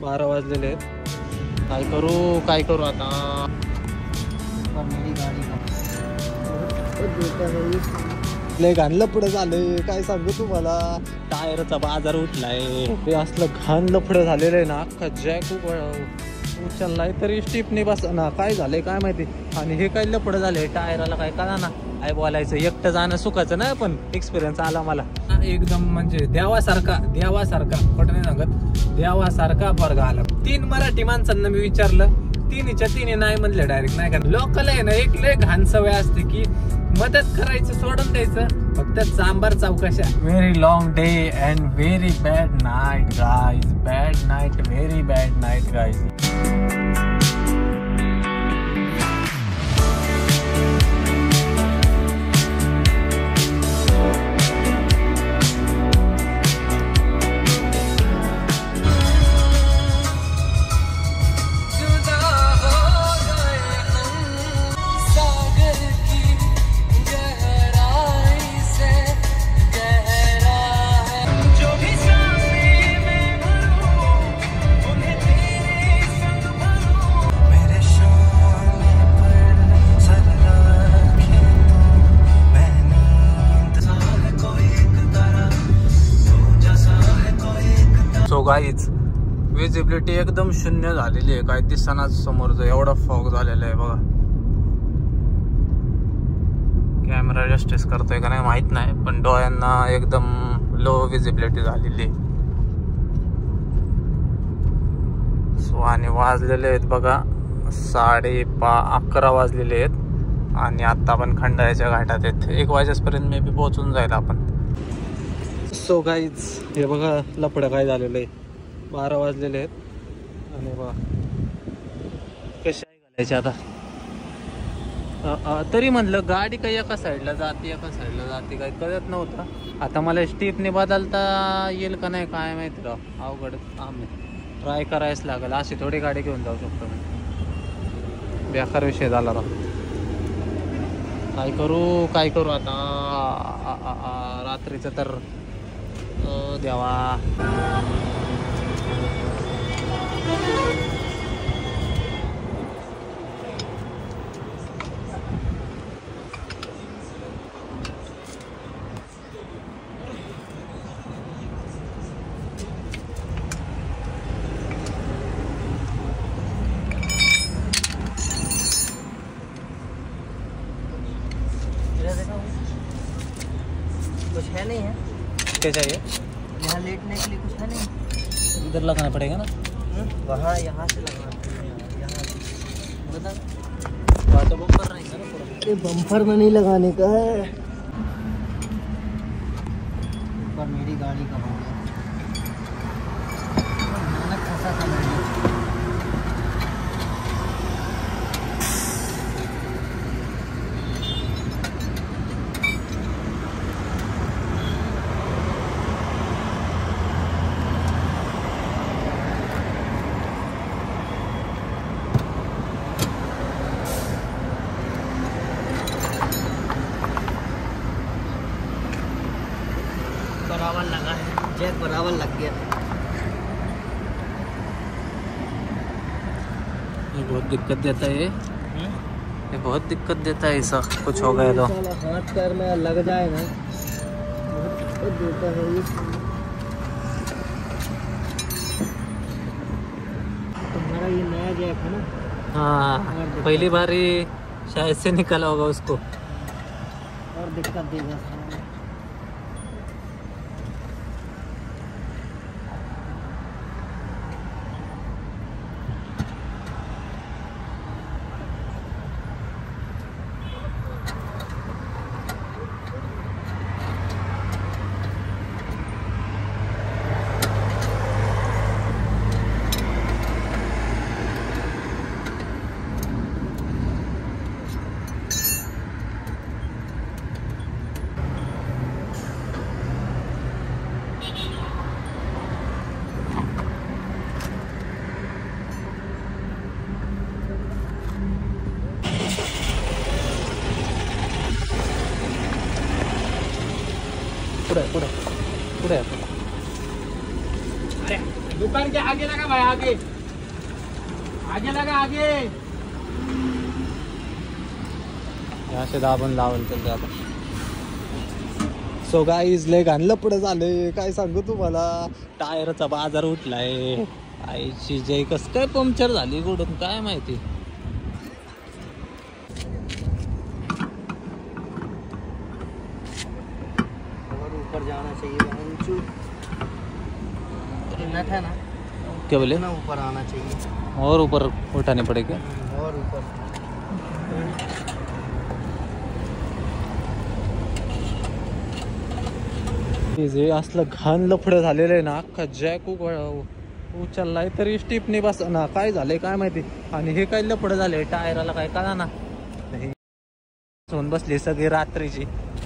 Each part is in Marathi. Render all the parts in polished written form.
12 वाजलेले आहेत. काय करू आता. लय घाणलं पुढे झालंय, काय सांगू तुम्हाला. टायरचा बाजार उठलाय. ते असलं घाण लफडं झालेलं आहे ना, अख्खा जॅक उचललाय तरी स्टिपने बस ना. काय झालंय काय माहिती. आणि हे काय लफडं झालंय टायराला, काय कळा ना. काय बोलायचं, एकटं जाणं सुखाचं नाही, पण एक्सपिरियन्स आला मला एकदम. म्हणजे देवासारखा खोटं नाही सांगत, देवासारखा पोरगा आला. 3 मराठी माणसांना मी विचारलं, तिन्हीच्या तिन्ही नाही म्हणले डायरेक्ट. नाही का, लोकल आहे ना, एक लय घाण सवय असते की मदत करायचं सोडून द्यायचं, फक्त सांबार चौकशा. Very long day and very bad night guys. Bad night, very bad night guys. गाईच विजिबिलिटी एकदम शून्य झालेली आहे. काय दिसताना समोरचं एवढा फॉग झालेला आहे बघा. कॅमेरा जस्टिस करतोय का नाही माहित नाही, पण डोळ्यांना एकदम लो विजिबिलिटी झालेली. सो आणि वाजलेले आहेत बघा 11:30 वाजलेले आहेत. आणि आता आपण खंडाळ्याच्या घाटात आहेत. 1 वाजेपर्यंत मे बी पोहोचून जाईल आपण. सो गाईज हे बघा लफडं काय झालेलं आहे. 12 वाजलेले आहेत. आणि बघा कशा घालायचे आता. तरी म्हणलं गाडी काही एका साईडला जाते एका साईडला जाते, काही कळत नव्हतं. आता मला स्टीपने बदलता येईल का नाही काय माहिती राव. अवघड आम्ही ट्राय करायच लागेल. अशी थोडी गाडी घेऊन जाऊ शकतो मी. बेकार विषय झाला राव. काय करू आता. रात्रीचं तर देवा. कुछ है नहीं है, क्या चाहिए यहाँ लेटने के लिए कुछ है नहीं. इधर लगाना पड़ेगा ना. वहाँ यहाँ से लगाना है. यहाँ बता वहाँ तो बम्पर नहीं है ना पूरा. ये बम्पर में नहीं लगाने का है. ऊपर मेरी गाड़ी का हो गया. भयानक फंसा था मैं. बराबर लगा है, जैक बराबर लग गया. ये बहुत दिक्कत देता है. ये बहुत दिक्कत देता है. ऐसा कुछ हो गया तो हाथ पैर में लग जाए ना, बहुत देता है ये. तुम्हारा ये नया जैक है ना. हाँ, पहली बार ही शायद से निकला होगा उसको. और दिक्कत देगा. भाई आगे आगे लगा आगे असे दाबून लावून तर जात. सो गाईज लय घाणलं पुढे झालंय काय सांगू तुम्हाला. टायरचा बाजार उठलाय. आईची जय कस काय पंक्चर झाली कुठून काय माहिती. और ऊपर जाना चाहिए है ना. क्या बोले ना ऊपर आना चाहिए और ऊपर उठाने पड़ेगा. और ऊपर जे असलं घाण लफडं झालेलं आहे ना अख्खा जॅक उचललाय तरी स्टिपने बस ना. काय झालंय काय माहिती. आणि हे काय लफडं झालंय टायराला काय कळा ना. होऊन बसली सगळी रात्रीची.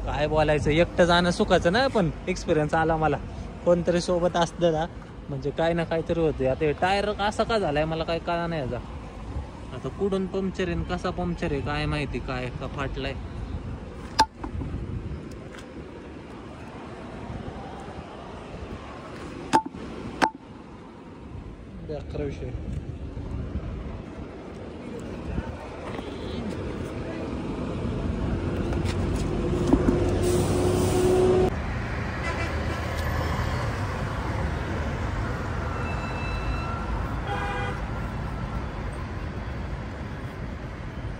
काय बोलायचं एकटं जाणं सुखाचं ना. पण एक्सपिरियन्स आला मला कोणतरी सोबत असतं ना म्हणजे काय ना काहीतरी होते. आता हे टायर असा का झालाय मला काय कळा नाही याचा. आता कुठून पंक्चर आहे कसा पंक्चर आहे काय माहिती. काय का फाटलाय. अकरा विषय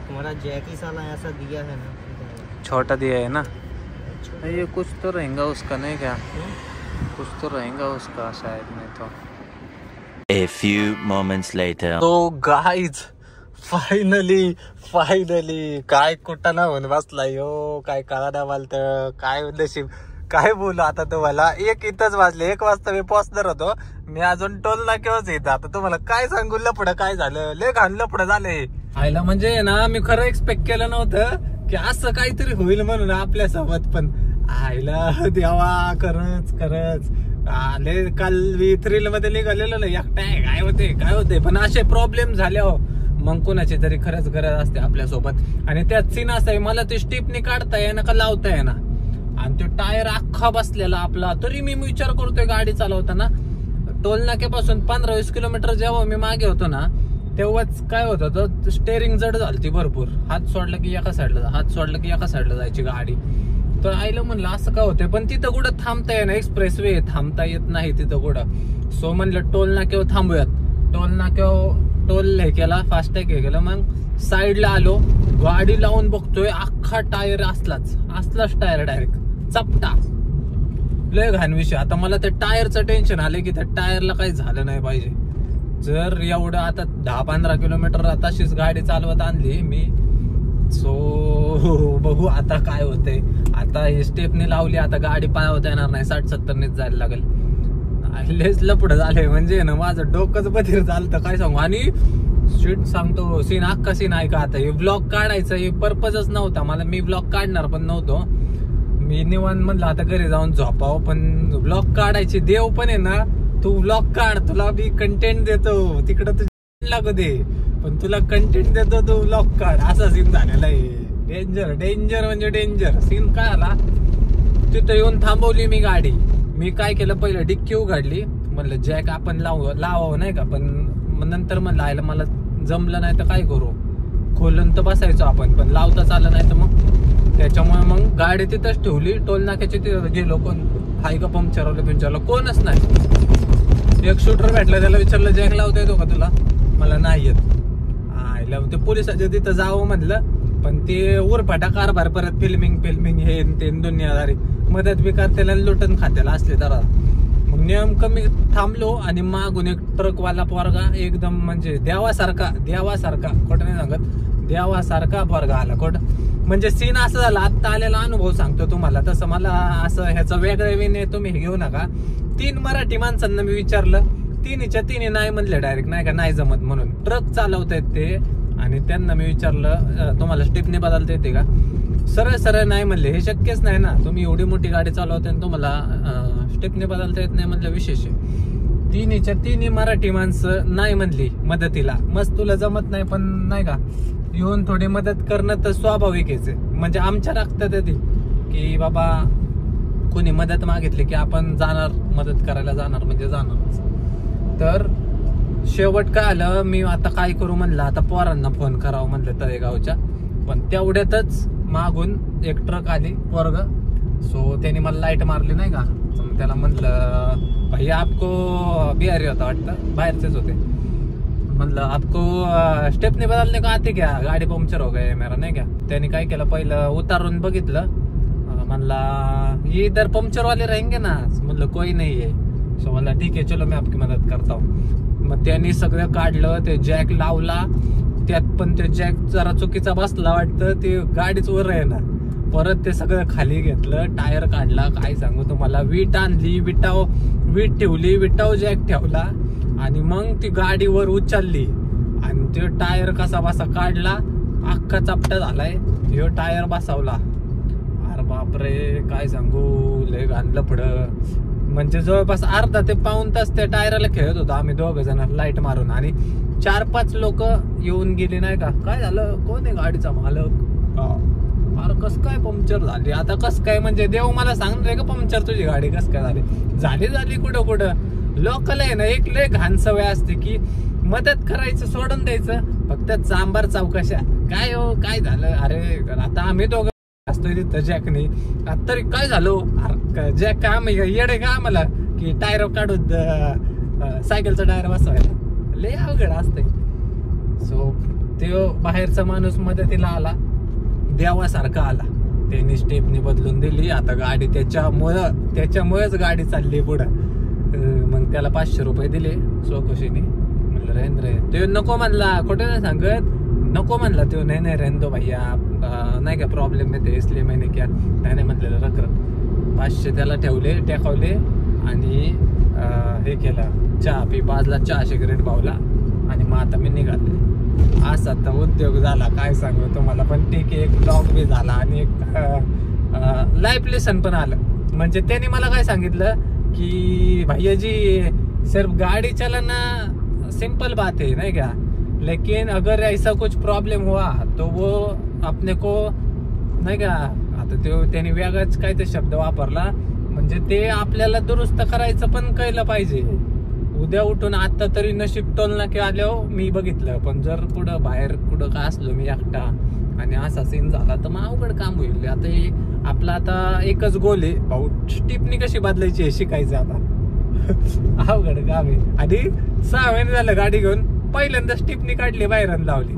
तुम्हारा जैक ही साला ऐसा दिया है ना. छोटा दिया है ना. ये कुछ तो रहेगा उसका नहीं क्या. कुछ तो रहेगा उसका शायद नहीं तो. A few moments later. तो गाईज फायनली काय कुठं ना होऊन बसला यो. काय कळा ना मला तर काय नशीब. काय बोलू आता तुम्हाला. एक इथंच वाजले 1 वाजता मी पोहोचणार होतो. मी अजून टोल नाक्यावरच येत. आता तुम्हाला काय सांगू लफडं काय झालं. लय घाण लफडं झालंय. आयला म्हणजे ना मी खरं एक्सपेक्ट केलं नव्हतं की असं काहीतरी होईल म्हणून आपल्या सोबत. पण आयला देवा खरंच आले. काल V3 मध्ये निघालेलं ना एकटा काय होते पण असे प्रॉब्लेम झाले हो. मग कोणाची तरी खरंच गरज असते आपल्या सोबत. आणि त्यात सीन असं आहे मला ते स्टिपनी काढता येईना का लावता येईना. आणि तो टायर अख्खा बसलेला आपला. तरी मी विचार करतोय गाडी चालवताना टोल नाक्यापासून 15-20 किलोमीटर जेव्हा मी मागे होतो ना तेव्हाच काय होत होतं स्टेअरिंग जड झालती भरपूर. हात सोडला की एका साईडला जायची गाडी. तर आईला म्हणलं असं का होतंय. पण तिथं कुठं थांबता येईना. एक्सप्रेस वे थांबता येत नाही तिथं कुठं. सो म्हणलं टोल नाक्यावर थांबूयात. टोल नाक्यावर टोल हे केला फास्टॅग हे केलं. मग साईडला आलो गाडी लावून बघतोय अख्खा टायर असलाच टायर डायरेक्ट चपटा. लय घाण विषय. आता मला त्या टायरचं टेन्शन आलंय की त्या टायरला काही झालं नाही पाहिजे. जर एवढं आता 10-15 किलोमीटर तशीच गाडी चालवत आणली मी. सो बघू आता काय होतंय. आता हे स्टेपनी लावली आता गाडी पाळवता येणार नाही. 60-70 जायला लागेल. लेच लपडं झालंय म्हणजे ना माझं डोकंच बधीर झालं काय सांगू. आणि सीट सांगतो सीन अख्खा सीन आहे का. आता हे ब्लॉग काढायचं हे पर्पजच नव्हता मला. मी ब्लॉग काढणार पण नव्हतो. मी निवांत म्हणलं आता घरी जाऊन झोपाव. पण ब्लॉग काढायचे देव पण आहे ना. तू ब्लॉग काढ तुला मी कंटेंट देतो. तिकडं तू लागू दे पण तुला कंटेंट देतो तू ब्लॉग काढ. असा सीन झालेला आहे. डेंजर म्हणजे डेंजर सीन. काय आला तिथं येऊन थांबवली मी गाडी. मी काय केलं पहिलं डिक्की उघडली. म्हणलं जॅक आपण लावावं नाही का. पण नंतर म्हणलं आयला मला जमलं नाही तर काय करू. खोलून तर बसायचो आपण पण लावताच आलं नाही तर मग त्याच्यामुळे मग गाडी तिथंच ठेवली. टोल नाक्याची तिथं गेलो. कोण हाय का पंक्चरवलं कोणच नाही. एक शूटर भेटला त्याला विचारलं जॅक लावता येतो का तुला. मला नाही येत. आयला ते पोलिसाच्या तिथं जावं म्हणलं पण ते उरफाटा कारभार परत फिल्मिंग हे ते दुनियादारी मदत बी करतेला लुटन खात्याला असले तर. मग नेमकं मी थांबलो आणि मागून एक ट्रकवाला पोरगा एकदम म्हणजे देवासारखा खोटं नाही सांगत देवासारखा पोरगा आला. खोटं म्हणजे सीन असं झाला. आत्ता आलेला अनुभव सांगतो तुम्हाला. तसं मला असं ह्याचं वेगळं विनय तुम्ही घेऊ नका. 3 मराठी माणसांना मी विचारलं. तिन्ही नाही म्हणले डायरेक्ट नाही का नाही जमत म्हणून. ट्रक चालवतायत ते आणि त्यांना मी विचारलं तुम्हाला स्टेपनी बदलता येते का. सरळ नाही म्हणले. हे शक्यच नाही ना. तुम्ही एवढी मोठी गाडी चालवताय आणि तुम्हाला स्टेपनी बदलता येत नाही म्हणलं विशेष आहे. तिन्ही मराठी माणसं नाही म्हणली मदतीला. मस्त तुला जमत नाही पण नाही का येऊन थोडी मदत करणं तर स्वाभाविकच आहे. म्हणजे आमच्या रक्तात येते की बाबा कोणी मदत मागितली की आपण जाणार मदत करायला जाणार म्हणजे जाणार. तर शेवट काय आलं, मी आता काय करू म्हणलं, आता पोरांना फोन करावं म्हणलं तळेगावच्या. पण तेवढ्यातच मागून एक ट्रक आली पोरग. सो त्याने मला लाईट मारली नाही का. मग त्याला म्हणलं भैया आपको बिहारी होता वाटतं, बाहेरचेच होते. म्हणलं आपको स्टेपनी बदलने का आते क्या, गाडी पंक्चर हो गए मेरा नाही क्या. त्याने काय केलं, पहिलं उतारून बघितलं. म्हणला ये इधर पंक्चर वाले रहेंगे ना. म्हणलं कोई नाही आहे. सो म्हणला ठीक आहे चलो मी आपकी मदत करता हूँ. मग त्यांनी सगळं काढलं, ते जॅक लावला. त्यात पण ते जॅक जरा चुकीचा बसला वाटतं, ते गाडीच वर आहे ना. परत ते सगळं खाली घेतलं, टायर काढला. काय सांगू तुम्हाला, वीट आणली, वीट ठेवली, विटाव जॅक ठेवला आणि मग ती गाडी वर उचलली आणि ते टायर कसा बसा काढला, अख्खा चपटा झालाय. ह्यो टायर बसवला. अरे बापरे काय सांगू, लय घाणलं पुढं. म्हणजे जवळपास अर्धा ते पाऊण तास त्या टायराला खेळत होतो आम्ही दोघ जण लाईट मारून. आणि 4-5 लोक येऊन गेली नाही का. काय झालं, कोण आहे गाडीचा मालक. अरे कस काय पंक्चर झाली, आता कस काय म्हणजे देव मला सांगणार आहे का पंक्चर तुझी गाडी कस काय झाली कुठं लोकल आहे ना. एक लय घाण सवय असते की मदत करायचं सोडून द्यायचं, फक्त चांबार चौकशा. काय हो काय झालं, अरे आता आम्ही दोघं असतोय तिथं जॅकने. तरी काय झालं, जॅक का येडे का आम्हाला की टायर काढून सायकलचा टायर बसवायला, लय अवघड असतंय. सो तो बाहेरचा माणूस मदतीला आला, देवासारखा आला. त्यांनी स्टेपनी बदलून दिली. आता गाडी त्याच्यामुळेच गाडी चालली पुढं. मग त्याला 500 रुपये दिले स्वखुशीने. म्हणलं रेंद्रे, ते नको म्हणला, कुठे नाही सांगत, नको म्हणला तो. नाही रेंदो भैया नाही का प्रॉब्लेम नाही ते, इसलिए मैंने क्या नाही म्हणलेलं. रख 500 त्याला टेकवले आणि हे केलं, चहा पी 5ला चहा सिगरेट पावला आणि मग आता मी निघाले. असा तर उद्योग झाला काय सांगू तुम्हाला. पण ठीक आहे, एक ब्लॉग बी झाला आणि एक लाईफ लेसन पण आलं. म्हणजे त्याने मला काय सांगितलं कि भैया जी सिर्फ गाड़ी चलाना सिंपल बात है नहीं क्या, लेकिन अगर ऐसा कुछ प्रॉब्लम हुआ तो वो अपने को नाही का. आता त्याने वेगळाच काय ते शब्द वापरला. म्हणजे ते आपल्याला दुरुस्त करायचं पण कळलं पाहिजे. उद्या उठून आता तरी नशीब टोलना की आल्यावर मी बघितलं, पण जर कुठं बाहेर कुठं का असलो मी एकटा आणि असा सीन झाला तर मग अवघड काम होईल. आता हे आपला आता एकच गोल आहे भाऊ, टिपणी कशी बदलायची हे शिकायचं. आता अवघड काम आहे. आधी 6 महिने झालं गाडी घेऊन, पहिल्यांदा टिपणी काढली बाहेर आणि लावली.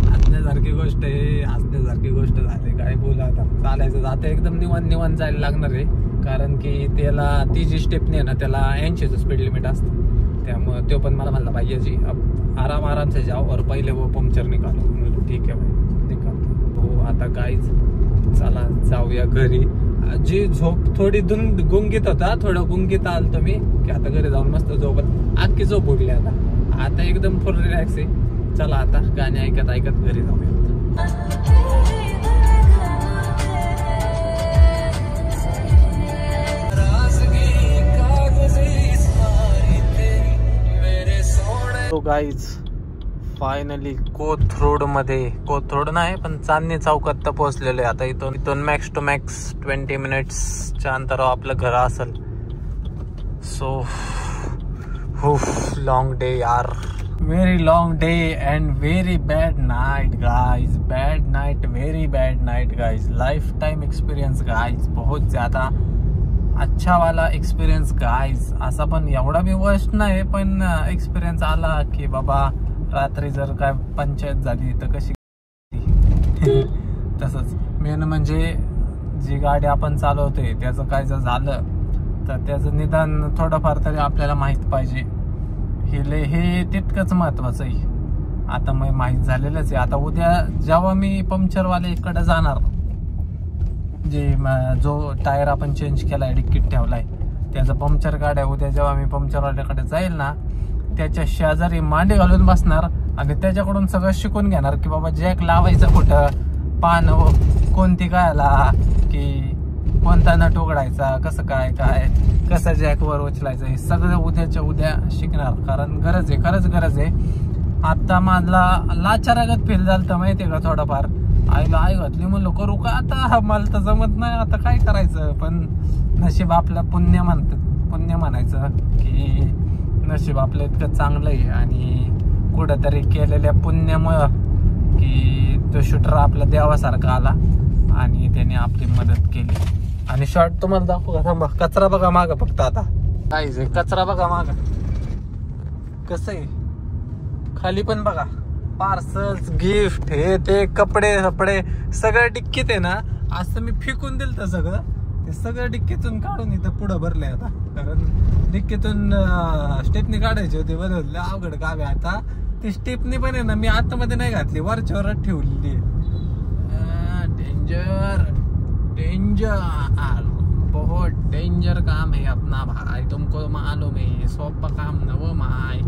हसण्यासारखी गोष्ट आहे, हसण्यासारखी गोष्ट झाली. काय बोला आता, चालायचं आता एकदम निवांत जायला लागणार आहे. कारण की त्याला ती जी स्टेपनी आहे ना त्याला 80चं स्पीड लिमिट असतं. त्यामुळे तो पण मला म्हणला भैया जी आराम से जाओ और पहिले वो पंक्चर निकालो. म्हणलं ठीक आहे भाई निकालतो. हो आता काहीच, चला जाऊया घरी. जी झोप थोडी गुंगीत होता, थोडं गुंगीत आलतो मी की आता घरी जाऊन मस्त झोपत अख्खी झोप उडली. आता एकदम फुल रिलॅक्स आहे. चला आता गाणी ऐकत घरी जाऊया. तो गाईज फायनली कोथरूड नाही पण चांदणी चौकात तर पोहोचलेलो आहे. आता इथून मॅक्स टू मॅक्स 20 मिनिट्सच्या अंतरावर आपलं घर असेल. सो लॉंग डे यार, very long day and very bad night guys. Very bad night guys. Life time experience guys, बहुत ज्यादा अच्छा वाला एक्सपिरियन्स गाइज. असा पण एवढा बी वर्स्ट नाही, पण एक्सपिरियन्स आला की बाबा रात्री जर काय पंचायत झाली तर कशी. तसंच मेन म्हणजे जी गाडी आपण चालवतोय त्याचं काय जर झालं तर त्याचं निदान थोडंफार तरी आपल्याला माहित पाहिजे. हे तितकंच महत्वाचं आहे. आता मग माहीत झालेलंच आहे. आता उद्या जेव्हा मी पंक्चरवाल्याकडे जाणार, जो टायर आपण चेंज केलाय, डिक्कीत ठेवलाय, त्याचं पंक्चर गाड्या उद्या जेव्हा मी पंक्चरवाल्याकडे जाईल ना त्याच्या शेजारी मांडी घालून बसणार आणि त्याच्याकडून सगळं शिकून घेणार की बाबा जॅक लावायचं कुठं, पान कोणती गायला, की कोणता नट उघडायचा, कसं काय कसं जॅकवर उचलायचं, हे सगळं उद्याच्या उद्या शिकणार. कारण गरज आहे, खरंच गरज आहे. आता माझला लाचारागत फील झालं तर माहितीये का थोडंफार. आईला आई घातली म्हणलं करू का आता, मला तर जमत नाही आता काय करायचं. पण नशीब आपलं पुण्य म्हणतात पुण्य म्हणायचं की नशीब आपलं इतकं चांगलं आहे आणि कुठंतरी केलेल्या पुण्यामुळं की तो शूटर आपला देवासारखा आला आणि त्याने आपली मदत केली. आणि शॉर्ट तुम्हाला दाखवू का? थांबा, कचरा बघा माग फक्त आता काहीच आहे. कचरा बघा माग कसं आहे, खाली पण बघा पार्सल्स, गिफ्ट, हे ते कपडे सगळं डिक्कीत आहे ना. असं मी फेकून दिलं तर सगळं ते सगळं डिक्कीतून काढून इथं पुढं भरलंय आता, कारण डिक्कीतून स्टेपनी काढायची होती. बरोबर अवघड काम आहे आता. ती स्टेपनी पण आहे ना मी आतमध्ये नाही घातली, वरच्यावरच ठेवलेली आहे. डेंजर बहुत डेंजर काम है अपना भाई, तुमको मालूम है, सोपा काम न वो माय.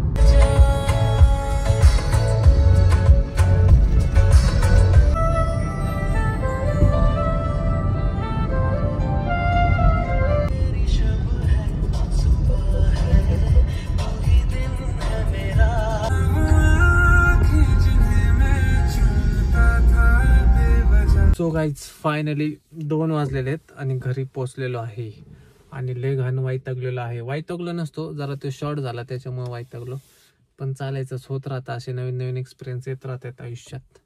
सो गाईज फायनली 2 वाजलेले आहेत आणि घरी पोचलेलो आहे आणि लय घाण वैतागलेलो आहे. वैतागलो नसतो, जरा तो शॉर्ट झाला त्याच्यामुळे वैतागलो, पण चालायचंच होत राहतं. असे नवीन एक्सपिरियन्स येत राहतात आयुष्यात.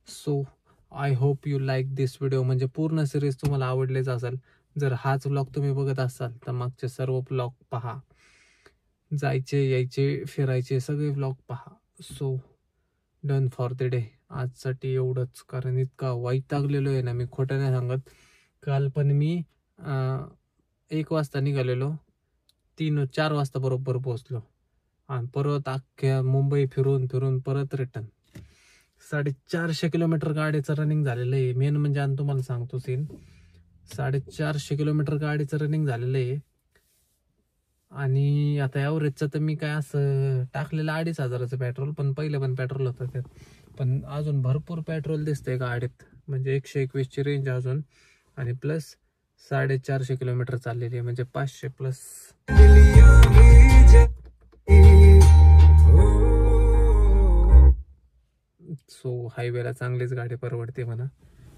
So I hope you like this video. म्हणजे पूर्ण सिरीज तुम्हाला आवडलेच असेल. जर हाच व्लॉग तुम्ही बघत असाल तर मागचे सर्व व्लॉग पहा, जायचे यायचे फिरायचे सगळे व्लॉग पहा. So done for the day. आजसाठी एवढंच, कारण इतका वैतागलेलो आहे ना मी, खोटं नाही सांगत. काल पण मी 1 वाजता निघालेलो, 3-4 वाजता बरोबर पोहोचलो आणि परत अख्ख्या मुंबई फिरून परत रिटर्न. 450 किलोमीटर गाडीचं रनिंग झालेलं आहे. मेन म्हणजे आणि तुम्हाला सांगतो सीन, 450 किलोमीटर गाडीचं रनिंग झालेलं आहे. आणि आता ॲव्हरेजचं तर मी काय असं टाकलेलं 2,500चं पेट्रोल, पण पहिले पण पेट्रोल होतं त्यात, पण अजून भरपूर पेट्रोल दिसतंय गाडीत. म्हणजे 121ची रेंज अजून, आणि प्लस 450 किलोमीटर चाललेली आहे, म्हणजे 500 प्लस. सो हायवेला चांगलीच गाडी परवडते म्हणा,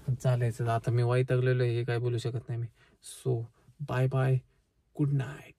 पण चालायचं आता. मी वैतागलेलो आहे, हे काय बोलू शकत नाही मी. So bye bye, good night.